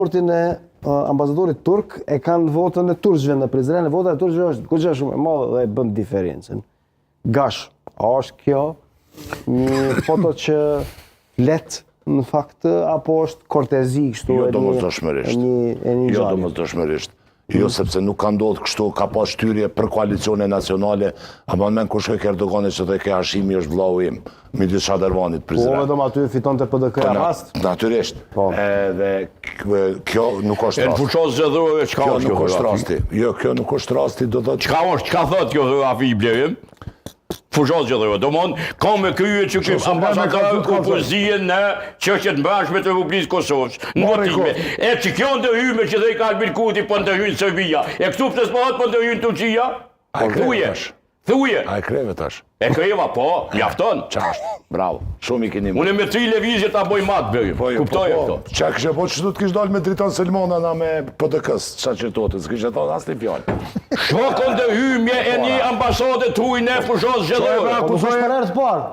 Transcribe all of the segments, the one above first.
Raportin e ambasadorit turk e kanë votën e turqëve në Prizren, e vota e turqëve është kërgjë shumë e madhe dhe e bën diferencën. Gash, a është kjo një foto që let në fakt, apo është kortezi kështu Jo domosdoshmërisht. Jo, sepse nuk ka ndodhë kështu, ka pas shtyrje për koalicione nacionale, ama në men kur shkoj Erdoganit që dhe ke Hashimi është vllau im, midis Shadervanit, Prizren. Po, vetëm aty fiton të PDK-ja rast? Natyrisht. Dhe kjo nuk është rasti. Në fushos zgjedhore, çka është kjo? Nuk është rasti. Jo, kjo nuk është rasti, do thotë. Çka thot kjo Rafi Blerim? Fushos zgjedhore. Domthon, ka me krye që ky ambasador opozitën në çështjet mbrojtëse të Republikës Kosovës. Motive. E që kjo ndërhyjme që dhe i ka Albin Kurti po ndërhyjnë Serbia. E këtu pse s'pohet po ndërhyjnë Turqia? Thuje. A e kreve tash. E kreva, po, mjafton. Ç'është? Bravo. Shumë i keni. Unë me 3 lëvizje ta boj mat bëj. Kuptoj këto. Çka kishe po ç'do të kish dalë me Dritan Selmona na me PDK-s, ç'a qytetit, s'kishe thënë asnjë fjalë. Shokon ndërhyjme e një ambasade tuaj në fushos zgjedhore. Po s'është për herë të parë.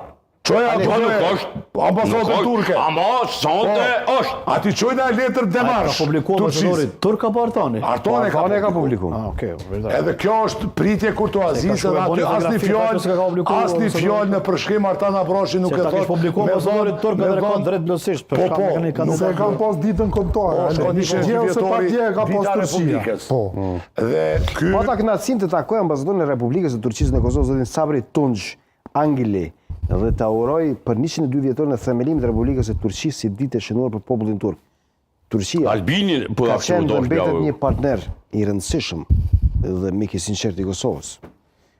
Qoja ambasadë turke. Ama sonte është. Ati qojna e letër demarsh. Ka publikuar ambasadorit turk apo Artani? Artani ka publikuar. Okej, vërtet. Edhe kjo është pritje kurtoazisë dhe aty asnjë fjalë në përshkrim Artan Abrashi nuk e thotë. Ka publikuar ambasadorit turk edhe ka drejt plotësisht për shkak të nuk se kanë pas ditën kontore. Ishte vjetori ka pas Republikës. Po. Dhe ky ata kënaqësinë të takojë ambasadorin e Republikës së Turqisë në Kosovë, zotin Sabri Tunç Angeli, dhe ta uroj për 102 vjetorin e themelimit të Republikës së Turqisë si ditë e shënuar për popullin turk. Turqia Albini ka qenë dhe mbetet një partner i rëndësishëm dhe mik i sinqert i Kosovës.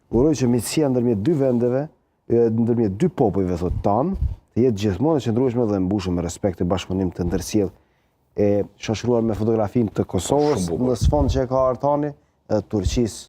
Uroj që miqësia ndërmjet dy vendeve, ndërmjet dy popujve thotë tanë, të jetë gjithmonë e qëndrueshme dhe mbushur me respekt e bashkëpunim të ndërsjellë e shoqëruar me fotografinë të Kosovës në sfond që e ka Artani, Turqisë.